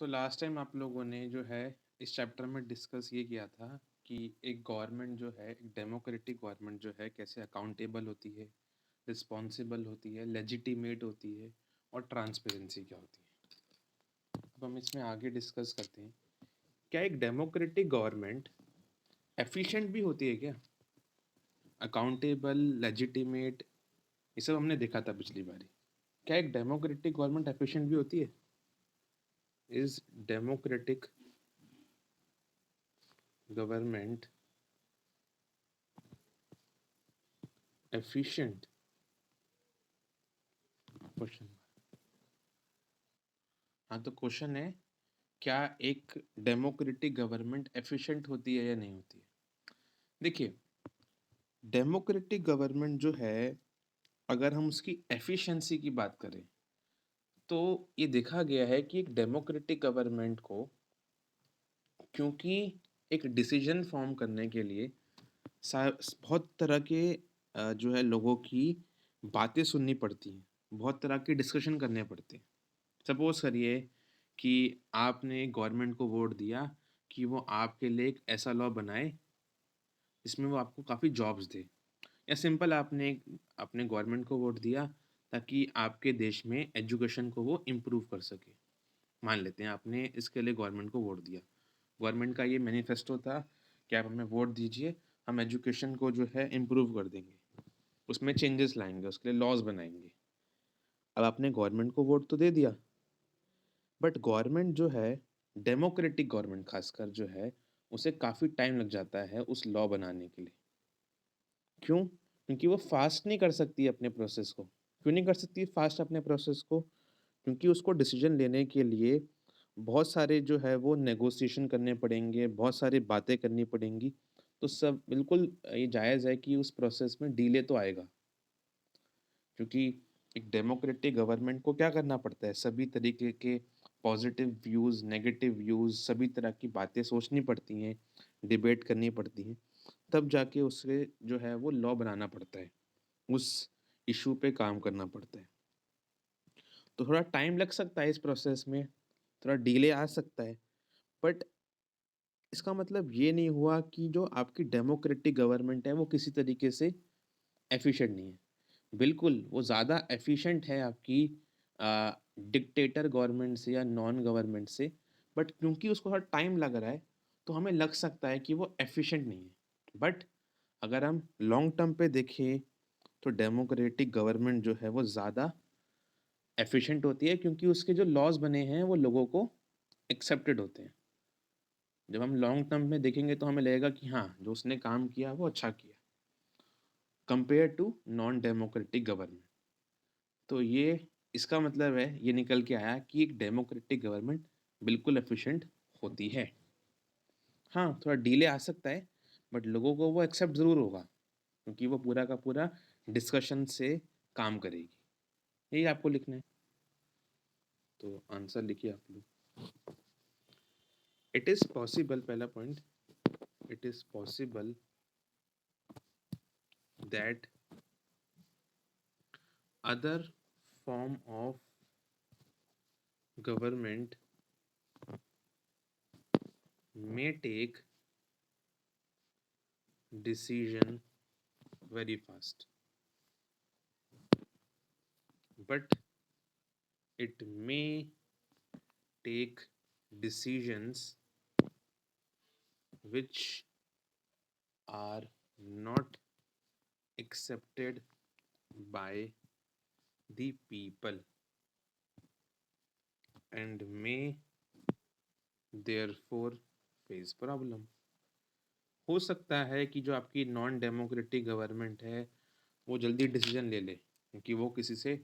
तो last time आप लोगों ने जो है इस चैप्टर में डिस्कस ये किया था कि एक गवर्नमेंट जो है एक डेमोक्रेटिक गवर्नमेंट जो है कैसे अकाउंटेबल होती है, रिस्पॉन्सिबल होती है, लेजिटिमेट होती है और ट्रांसपेरेंसी क्या होती है। अब हम इसमें आगे डिस्कस करते हैं, क्या एक डेमोक्रेटिक गवर्नमेंट एफिशिएंट भी होती है क्या? अकाउंटेबल, लेजिटिमेट, ये सब हमने देखा था पिछली बारी। क्या एक डेमोक्रेटिक गवर्नमेंट एफिशिएंट भी होती है? Is democratic government efficient? Question. हाँ, तो क्वेश्चन है, क्या एक डेमोक्रेटिक गवर्नमेंट एफिशिएंट होती है या नहीं होती है? देखिए, डेमोक्रेटिक गवर्नमेंट जो है, अगर हम उसकी एफिशिएंसी की बात करें तो ये देखा गया है कि एक डेमोक्रेटिक गवर्नमेंट को, क्योंकि एक डिसीजन फॉर्म करने के लिए बहुत तरह के जो है लोगों की बातें सुननी पड़ती हैं, बहुत तरह के डिस्कशन करने पड़ते हैं। सपोज करिए कि आपने गवर्नमेंट को वोट दिया कि वो आपके लिए एक ऐसा लॉ बनाए जिसमें वो आपको काफ़ी जॉब्स दे, या सिंपल आपने अपने गवर्नमेंट को वोट दिया ताकि आपके देश में एजुकेशन को वो इम्प्रूव कर सके। मान लेते हैं आपने इसके लिए गवर्नमेंट को वोट दिया। गवर्नमेंट का ये मैनिफेस्टो था कि आप हमें वोट दीजिए, हम एजुकेशन को जो है इम्प्रूव कर देंगे, उसमें चेंजेस लाएंगे, उसके लिए लॉज बनाएंगे। अब आपने गवर्नमेंट को वोट तो दे दिया, बट गवर्नमेंट जो है, डेमोक्रेटिक गवर्नमेंट खासकर जो है, उसे काफ़ी टाइम लग जाता है उस लॉ बनाने के लिए। क्यों? क्योंकि वो फास्ट नहीं कर सकती अपने प्रोसेस को। क्यों नहीं कर सकती फास्ट अपने प्रोसेस को? क्योंकि उसको डिसीजन लेने के लिए बहुत सारे जो है वो नेगोशिएशन करने पड़ेंगे, बहुत सारी बातें करनी पड़ेंगी। तो सब बिल्कुल ये जायज़ है कि उस प्रोसेस में डिले तो आएगा। क्योंकि एक डेमोक्रेटिक गवर्नमेंट को क्या करना पड़ता है, सभी तरीके के पॉजिटिव व्यूज़, नेगेटिव व्यूज़, सभी तरह की बातें सोचनी पड़ती हैं, डिबेट करनी पड़ती हैं, तब जाके उसे जो है वो लॉ बनाना पड़ता है, उस इशू पे काम करना पड़ता है। तो थोड़ा टाइम लग सकता है इस प्रोसेस में, थोड़ा डिले आ सकता है, बट इसका मतलब ये नहीं हुआ कि जो आपकी डेमोक्रेटिक गवर्नमेंट है वो किसी तरीके से एफिशिएंट नहीं है। बिल्कुल, वो ज़्यादा एफिशिएंट है आपकी डिक्टेटर गवर्नमेंट से या नॉन गवर्नमेंट से, बट क्योंकि उसको थोड़ा टाइम लग रहा है, तो हमें लग सकता है कि वो एफिशिएंट नहीं है। बट अगर हम लॉन्ग टर्म पे देखें, तो डेमोक्रेटिक गवर्नमेंट जो है वो ज़्यादा एफिशिएंट होती है, क्योंकि उसके जो लॉज़ बने हैं वो लोगों को एक्सेप्टेड होते हैं। जब हम लॉन्ग टर्म में देखेंगे तो हमें लगेगा कि हाँ, जो उसने काम किया वो अच्छा किया, compare to non democratic government. तो ये इसका मतलब है, ये निकल के आया कि एक डेमोक्रेटिक गवर्नमेंट बिल्कुल एफिशिएंट होती है। हाँ, थोड़ा डिले आ सकता है, बट लोगों को वो एक्सेप्ट ज़रूर होगा, क्योंकि वो पूरा का पूरा डिस्कशन से काम करेगी। यही आपको लिखना है, तो आंसर लिखिए आप लोग। इट इज़ पॉसिबल, पहला point, it is possible that other form of government may take decision very fast, but it may take decisions which are not accepted by the people and may therefore face problem. हो सकता है कि जो आपकी non democratic government है वो जल्दी decision ले ले, क्योंकि वो किसी से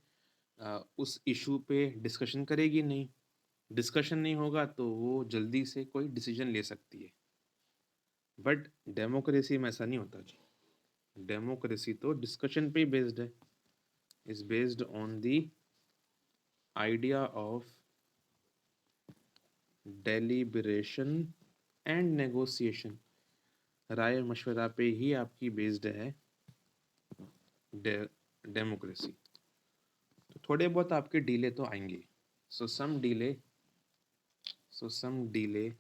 उस इशू पे डिस्कशन करेगी नहीं। डिस्कशन नहीं होगा तो वो जल्दी से कोई डिसीजन ले सकती है, बट डेमोक्रेसी में ऐसा नहीं होता जी। डेमोक्रेसी तो डिस्कशन पे ही बेस्ड है, is based on the idea of deliberation and negotiation. राय मशवरा पे ही आपकी बेस्ड है डेमोक्रेसी। तो थोड़े बहुत आपके डिले तो आएंगे, so some delay, So some delay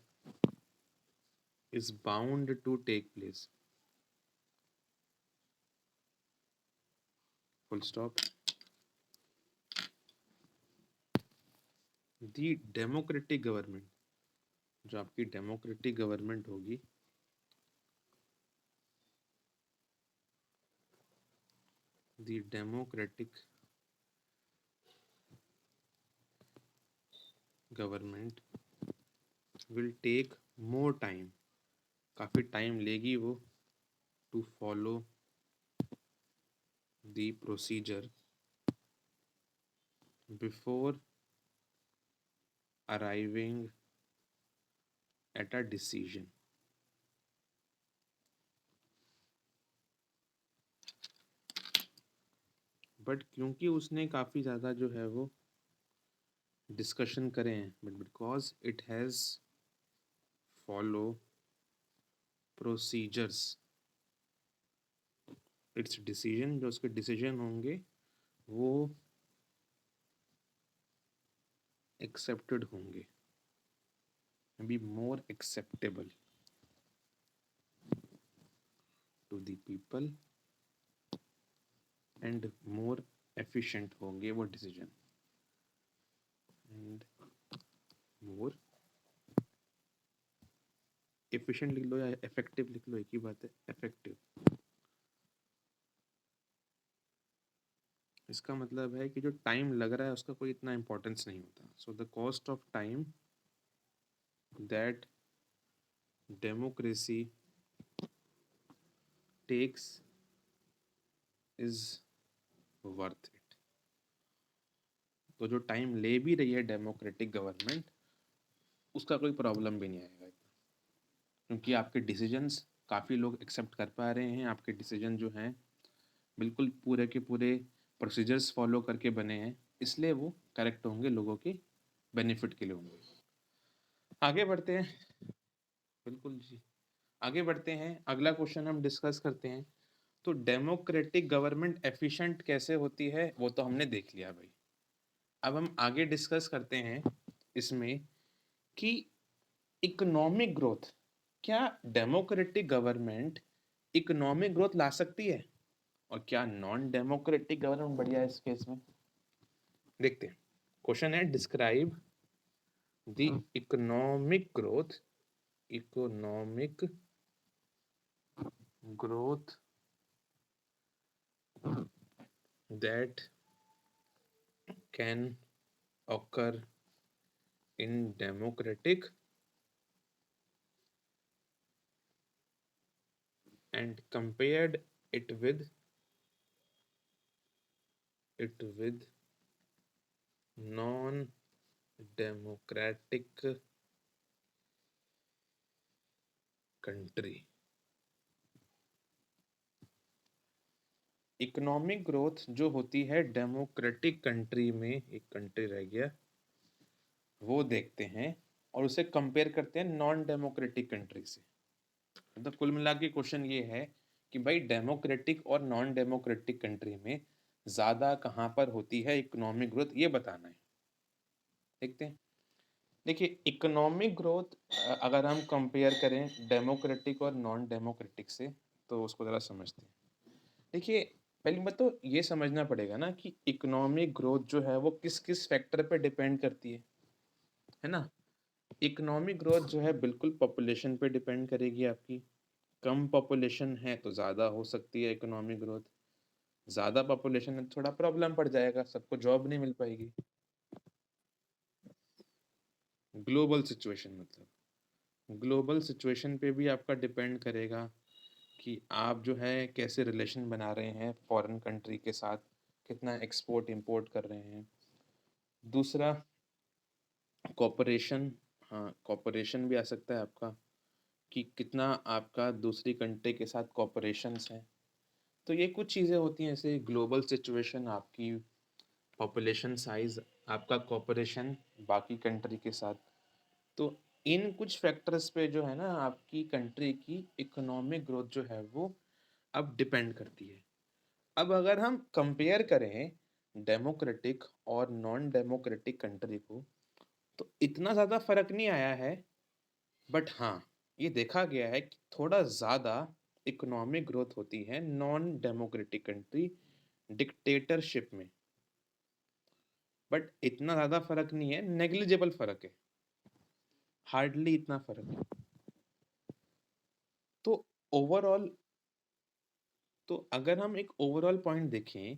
is bound to take place. Full stop. The democratic government, जो आपकी डेमोक्रेटिक गवर्नमेंट होगी, the democratic government will take more time, काफ़ी टाइम लेगी वो, to follow the procedure before arriving at a decision. But क्योंकि उसने काफ़ी ज़्यादा जो है वो डिस्कशन करे हैं, but because it has follow procedures, its decision, जो उसके डिसीजन होंगे वो एक्सेप्टेड होंगे, be more acceptable to the people and more efficient होंगे वो डिसीजन, एंड मोर एफिशिएंट लिख लो या इफेक्टिव लिख लो, एक ही बात है, इफेक्टिव। इसका मतलब है कि जो टाइम लग रहा है उसका कोई इतना इम्पोर्टेंस नहीं होता। So the cost of time that democracy takes is worth it. तो जो टाइम ले भी रही है डेमोक्रेटिक गवर्नमेंट, उसका कोई प्रॉब्लम भी नहीं आएगा इतना, क्योंकि आपके डिसीजंस काफ़ी लोग एक्सेप्ट कर पा रहे हैं, आपके डिसीजन जो हैं बिल्कुल पूरे के पूरे प्रोसीजर्स फॉलो करके बने हैं, इसलिए वो करेक्ट होंगे, लोगों के बेनिफिट के लिए होंगे। आगे बढ़ते हैं, बिल्कुल जी, आगे बढ़ते हैं, अगला क्वेश्चन हम डिस्कस करते हैं। तो डेमोक्रेटिक गवर्नमेंट एफिशिएंट कैसे होती है वो तो हमने देख लिया भाई। अब हम आगे डिस्कस करते हैं इसमें कि इकोनॉमिक ग्रोथ, क्या डेमोक्रेटिक गवर्नमेंट इकोनॉमिक ग्रोथ ला सकती है, और क्या नॉन डेमोक्रेटिक गवर्नमेंट बढ़िया है इस केस में। देखते हैं, क्वेश्चन है describe the economic growth, economic growth that can occur in democratic and compared it with non-democratic country। Economic growth जो होती है डेमोक्रेटिक कंट्री में, एक कंट्री रह गया, वो देखते हैं और उसे कंपेयर करते हैं नॉन डेमोक्रेटिक कंट्री से। मतलब कुल मिला के क्वेश्चन ये है कि भाई डेमोक्रेटिक और नॉन डेमोक्रेटिक कंट्री में ज़्यादा कहाँ पर होती है इकोनॉमिक ग्रोथ, ये बताना है। देखते हैं, देखिए इकोनॉमिक ग्रोथ अगर हम कंपेयर करें डेमोक्रेटिक और नॉन डेमोक्रेटिक से, तो उसको ज़रा समझते हैं। देखिए पहली बात तो ये समझना पड़ेगा ना कि इकोनॉमिक ग्रोथ जो है वो किस किस फैक्टर पे डिपेंड करती है ना। इकोनॉमिक ग्रोथ जो है बिल्कुल पॉपुलेशन पे डिपेंड करेगी आपकी, कम पॉपुलेशन है तो ज़्यादा हो सकती है इकोनॉमिक ग्रोथ, ज़्यादा पॉपुलेशन है तो थोड़ा प्रॉब्लम पड़ जाएगा, सबको जॉब नहीं मिल पाएगी। ग्लोबल सिचुएशन, मतलब ग्लोबल सिचुएशन पे भी आपका डिपेंड करेगा कि आप जो है कैसे रिलेशन बना रहे हैं फॉरेन कंट्री के साथ, कितना एक्सपोर्ट इंपोर्ट कर रहे हैं। दूसरा कॉपरेशन, हाँ कॉपरेशन भी आ सकता है आपका, कि कितना आपका दूसरी कंट्री के साथ कॉपरेशंस हैं। तो ये कुछ चीज़ें होती हैं, जैसे ग्लोबल सिचुएशन, आपकी पॉपुलेशन साइज, आपका कॉपरेशन बाकी कंट्री के साथ। तो इन कुछ फैक्टर्स पे जो है ना आपकी कंट्री की इकोनॉमिक ग्रोथ जो है वो अब डिपेंड करती है। अब अगर हम कंपेयर करें डेमोक्रेटिक और नॉन डेमोक्रेटिक कंट्री को, तो इतना ज़्यादा फ़र्क नहीं आया है, बट हाँ, ये देखा गया है कि थोड़ा ज़्यादा इकोनॉमिक ग्रोथ होती है नॉन डेमोक्रेटिक कंट्री डिक्टेटरशिप में। बट इतना ज़्यादा फ़र्क नहीं है, नेग्लिजिबल फ़र्क है, हार्डली इतना फ़र्क है। तो ओवरऑल तो अगर हम एक ओवरऑल पॉइंट देखें,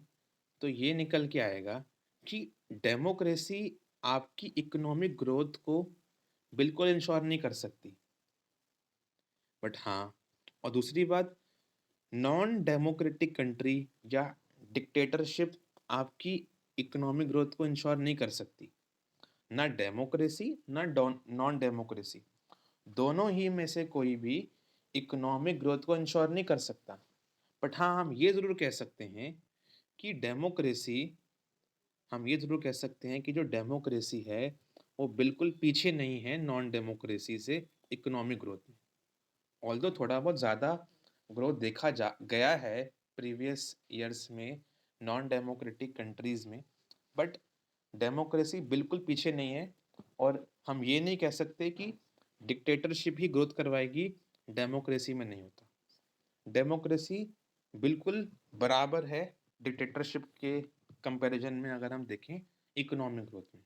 तो ये निकल के आएगा कि डेमोक्रेसी आपकी इकोनॉमिक ग्रोथ को बिल्कुल इंश्योर नहीं कर सकती। बट हाँ, और दूसरी बात, नॉन डेमोक्रेटिक कंट्री या डिक्टेटरशिप आपकी इकोनॉमिक ग्रोथ को इंश्योर नहीं कर सकती। ना डेमोक्रेसी ना नॉन डेमोक्रेसी, दोनों ही में से कोई भी इकोनॉमिक ग्रोथ को इंश्योर नहीं कर सकता। बट हाँ, हम ये ज़रूर कह सकते हैं कि जो डेमोक्रेसी है वो बिल्कुल पीछे नहीं है नॉन डेमोक्रेसी से इकोनॉमिक ग्रोथ में। ऑल्दो थोड़ा बहुत ज़्यादा ग्रोथ देखा जा गया है प्रीवियस ईयर्स में नॉन डेमोक्रेटिक कंट्रीज़ में, बट डेमोक्रेसी बिल्कुल पीछे नहीं है। और हम ये नहीं कह सकते कि डिक्टेटरशिप ही ग्रोथ करवाएगी, डेमोक्रेसी में नहीं होता। डेमोक्रेसी बिल्कुल बराबर है डिक्टेटरशिप के कंपैरिजन में अगर हम देखें इकोनॉमिक ग्रोथ में।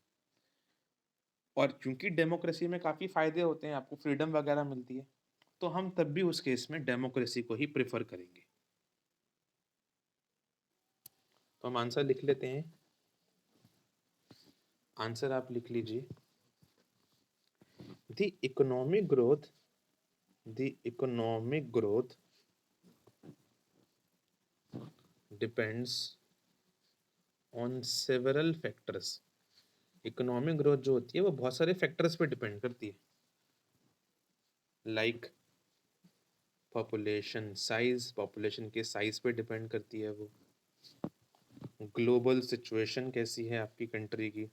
और चूंकि डेमोक्रेसी में काफ़ी फ़ायदे होते हैं, आपको फ्रीडम वगैरह मिलती है, तो हम तब भी उस केस में डेमोक्रेसी को ही प्रेफर करेंगे। तो हम आंसर लिख लेते हैं। आंसर आप लिख लीजिए। The economic growth depends on several factors. Economic growth जो होती है वो बहुत सारे फैक्टर्स पे डिपेंड करती है, लाइक पॉपुलेशन के साइज पे डिपेंड करती है वो, ग्लोबल सिचुएशन कैसी है आपकी कंट्री की,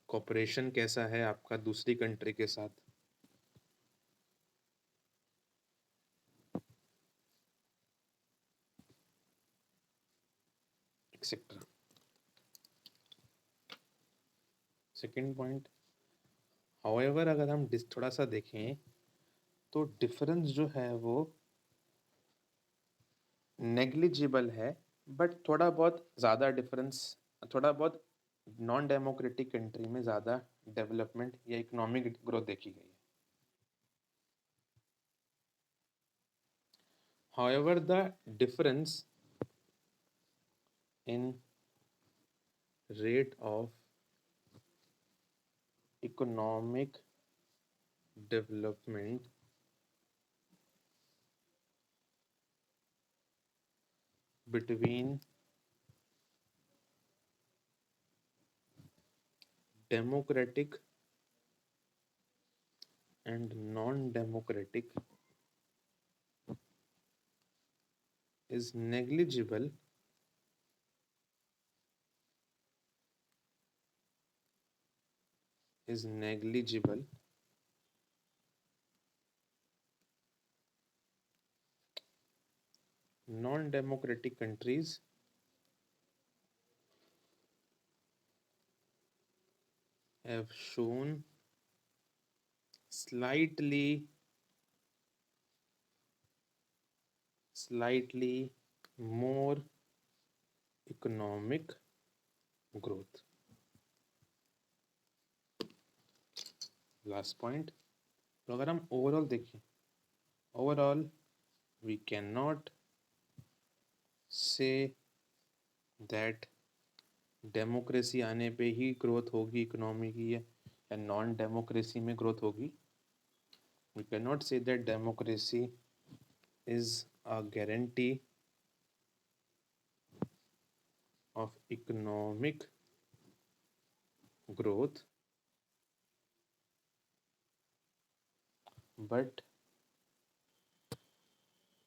कॉपरेशन कैसा है आपका दूसरी कंट्री के साथ, एक्सेट्रा। सेकेंड पॉइंट, हाउएवर अगर हम थोड़ा सा देखें तो डिफरेंस जो है वो नेग्लिजिबल है, बट थोड़ा बहुत ज़्यादा डिफरेंस, थोड़ा बहुत नॉन डेमोक्रेटिक कंट्री में ज़्यादा डेवलपमेंट या इकोनॉमिक ग्रोथ देखी गई है। However the difference in rate of economic development between democratic and non-democratic is negligible is negligible non-democratic countries have shown slightly more economic growth. Last point, तो अगर हम overall देखें, overall we cannot say that democracy आने पे ही growth होगी economy की या non democracy में ग्रोथ होगी। We cannot say that democracy is a guarantee of economic growth, but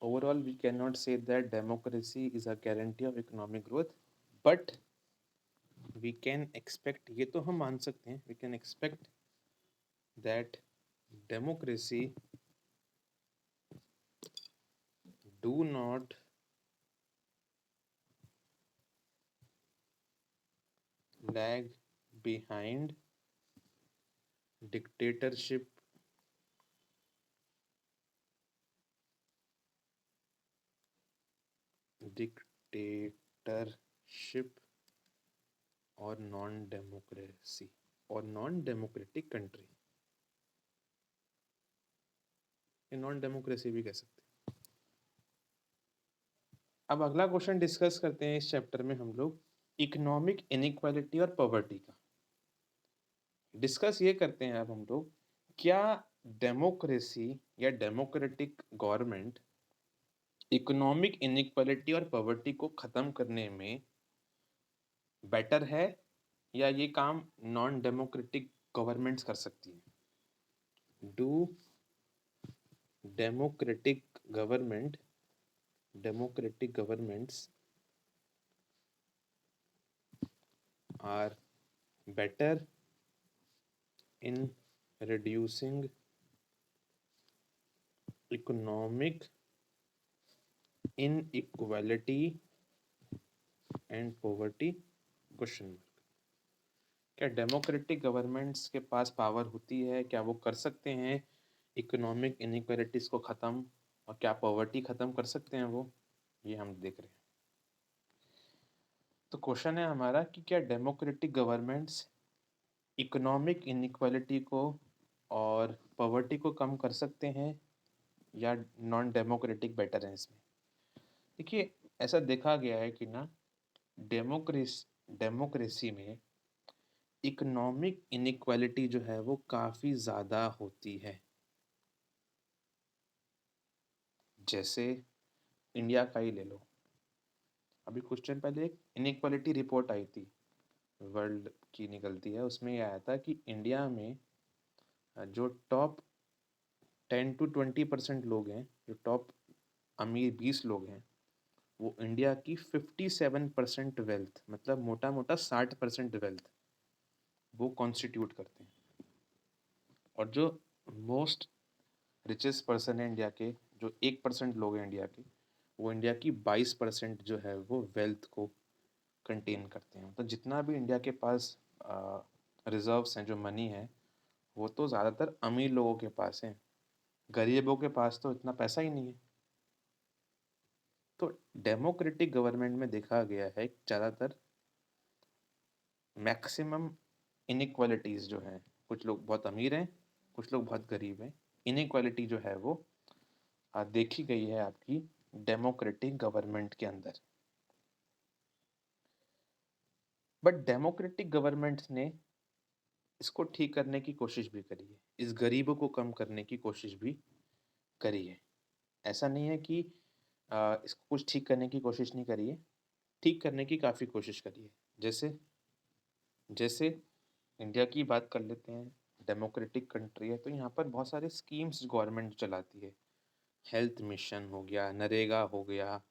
overall we cannot say that democracy is a guarantee of economic growth, but we can expect, ये तो हम मान सकते हैं, we can expect that democracy do not lag behind dictatorship dictatorship और non democracy और non democratic country, ये non democracy भी कह सकते हैं। अब अगला क्वेश्चन डिस्कस करते हैं इस चैप्टर में हम लोग इकोनॉमिक इनइक्वालिटी और पॉवर्टी का डिस्कस ये करते हैं। अब हम लोग क्या डेमोक्रेसी या डेमोक्रेटिक गवर्नमेंट इकोनॉमिक इनइक्वालिटी और पॉवर्टी को खत्म करने में बेटर है या ये काम नॉन डेमोक्रेटिक गवर्नमेंट्स कर सकती है। Do democratic governments are better in reducing economic inequality and poverty question mark. क्या डेमोक्रेटिक गवर्नमेंट्स के पास पावर होती है, क्या वो कर सकते हैं इकोनॉमिक इनइक्वालिटीज को ख़त्म, और क्या पॉवर्टी ख़त्म कर सकते हैं वो, ये हम देख रहे हैं। तो क्वेश्चन है हमारा कि क्या डेमोक्रेटिक गवर्नमेंट्स इकोनॉमिक इनइक्वालिटी को और पॉवर्टी को कम कर सकते हैं या नॉन डेमोक्रेटिक बेटर है इसमें। देखिए ऐसा देखा गया है कि ना डेमोक्रेसी में इकोनॉमिक इनइक्वालिटी जो है वो काफ़ी ज़्यादा होती है। जैसे इंडिया का ही ले लो, अभी कुछ टाइम पहले एक इनइक्वालिटी रिपोर्ट आई थी, वर्ल्ड की निकलती है, उसमें यह आया था कि इंडिया में जो टॉप 10 to 20% लोग हैं, जो टॉप अमीर 20 लोग हैं, वो इंडिया की 57% वेल्थ, मतलब मोटा मोटा 60% वेल्थ वो कॉन्स्टिट्यूट करते हैं। और जो मोस्ट रिचेस्ट पर्सन है इंडिया के, जो 1% लोग हैं इंडिया के, वो इंडिया की 22% जो है वो वेल्थ को कंटेन करते हैं। तो जितना भी इंडिया के पास रिजर्व्स हैं, जो मनी है, वो तो ज़्यादातर अमीर लोगों के पास है, गरीबों के पास तो इतना पैसा ही नहीं है। तो डेमोक्रेटिक गवर्नमेंट में देखा गया है ज़्यादातर मैक्सिमम इनइक्वालिटीज़ जो हैं, कुछ लोग बहुत अमीर हैं, कुछ लोग बहुत गरीब हैं, इनइक्वालिटी जो है वो देखी गई है आपकी डेमोक्रेटिक गवर्नमेंट के अंदर। बट डेमोक्रेटिक गवर्नमेंट्स ने इसको ठीक करने की कोशिश भी करी है, इस गरीबों को कम करने की कोशिश भी करी है। ऐसा नहीं है कि इसको कुछ ठीक करने की कोशिश नहीं करी है, ठीक करने की काफ़ी कोशिश करी है। जैसे जैसे इंडिया की बात कर लेते हैं, डेमोक्रेटिक कंट्री है, तो यहाँ पर बहुत सारे स्कीम्स गवर्नमेंट चलाती है। हेल्थ मिशन हो गया, नरेगा हो गया,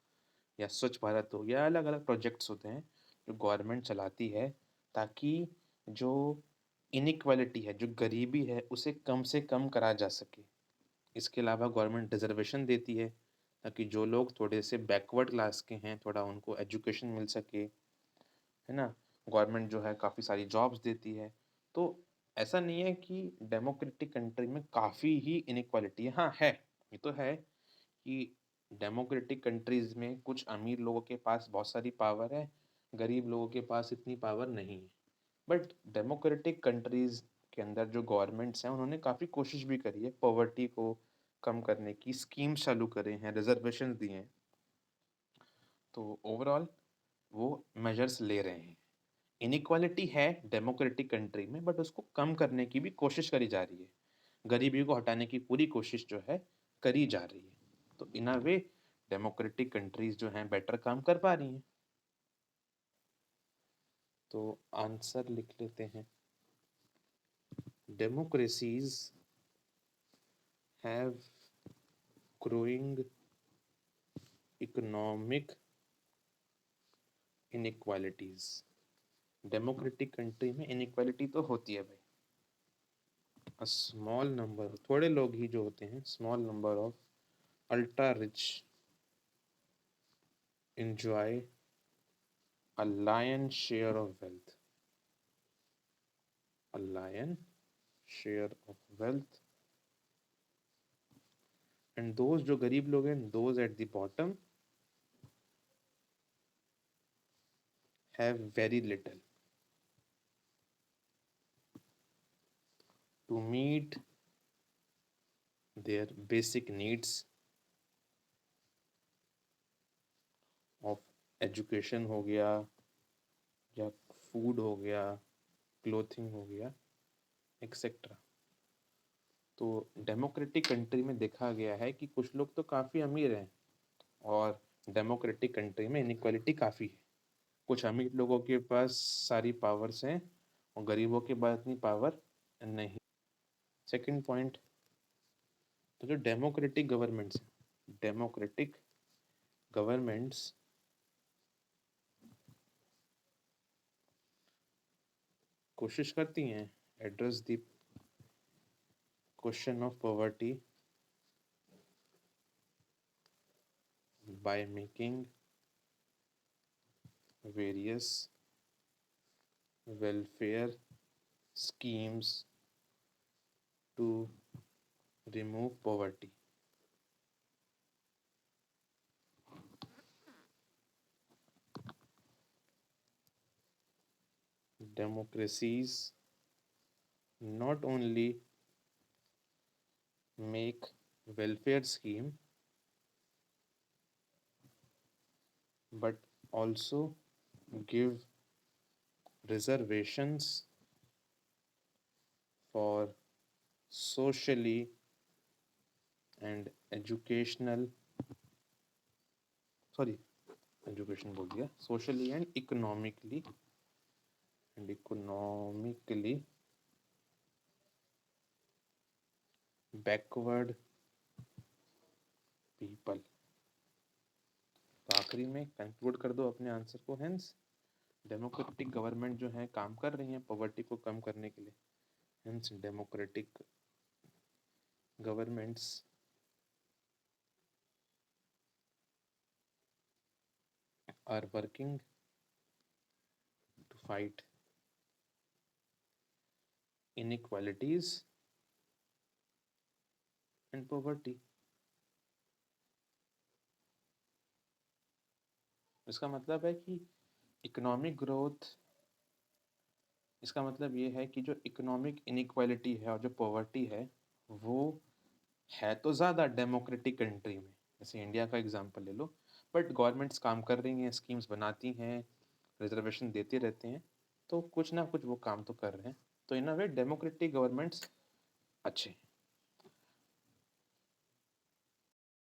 या स्वच्छ भारत हो गया, अलग अलग प्रोजेक्ट्स होते हैं जो गवर्नमेंट चलाती है, ताकि जो इनइक्वालिटी है, जो गरीबी है, उसे कम से कम करा जा सके। इसके अलावा गवर्नमेंट रिजर्वेशन देती है, ताकि जो लोग थोड़े से बैकवर्ड क्लास के हैं, थोड़ा उनको एजुकेशन मिल सके, है ना। गवर्नमेंट जो है काफ़ी सारी जॉब्स देती है। तो ऐसा नहीं है कि डेमोक्रेटिक कंट्री में काफ़ी ही इनइक्वालिटी है, हाँ है, ये तो है कि डेमोक्रेटिक कंट्रीज़ में कुछ अमीर लोगों के पास बहुत सारी पावर है, गरीब लोगों के पास इतनी पावर नहीं है। बट डेमोक्रेटिक कंट्रीज़ के अंदर जो गवर्नमेंट्स हैं, उन्होंने काफ़ी कोशिश भी करी है पॉवर्टी को कम करने की, स्कीम चालू करे हैं, रिजर्वेशन दिए हैं। तो ओवरऑल वो मेजर्स ले रहे हैं। इनइक्वालिटी है डेमोक्रेटिक कंट्री में, बट उसको कम करने की भी कोशिश करी जा रही है, गरीबी को हटाने की पूरी कोशिश जो है करी जा रही है। तो इन अ वे डेमोक्रेटिक कंट्रीज जो हैं बेटर काम कर पा रही हैं। तो आंसर लिख लेते हैं, democracies have growing economic inequalities. Democratic country में इनइक्वालिटी तो होती है भाई, अ स्मॉल नंबर, थोड़े लोग ही जो होते हैं, small number of ultra rich enjoy a lion's share of wealth। lion share of wealth, and those जो गरीब लोग हैं, those at the bottom have very little to meet their basic needs of education हो गया, या food हो गया, clothing हो गया, एक्सेट्रा। तो डेमोक्रेटिक कंट्री में देखा गया है कि कुछ लोग तो काफ़ी अमीर हैं, और डेमोक्रेटिक कंट्री में इनइक्वालिटी काफ़ी है। कुछ अमीर लोगों के पास सारी पावर्स हैं और गरीबों के पास इतनी पावर नहीं। सेकंड पॉइंट, तो जो डेमोक्रेटिक गवर्नमेंट्स कोशिश करती हैं address the question of poverty by making various welfare schemes to remove poverty. Democracies not only make welfare scheme but also give reservations for socially and educational sorry education बोल दिया, socially and economically backward people। तो आखिरी में conclude कर दो अपने answer को। Hence democratic government जो है काम कर रही है पॉवर्टी को कम करने के लिए। Hence democratic governments are working to fight inequalities and poverty. इसका मतलब है कि इकोनॉमिक ग्रोथ, इसका मतलब ये है कि जो इकोनॉमिक इनइक्वालिटी है और जो पॉवर्टी है वो है तो ज़्यादा डेमोक्रेटिक कंट्री में, जैसे इंडिया का एग्जांपल ले लो, बट गवर्नमेंट्स काम कर रही हैं, स्कीम्स बनाती हैं, रिजर्वेशन देते रहते हैं, तो कुछ ना कुछ वो काम तो कर रहे हैं। तो इन अ वे डेमोक्रेटिक गवर्नमेंट्स अच्छे हैं।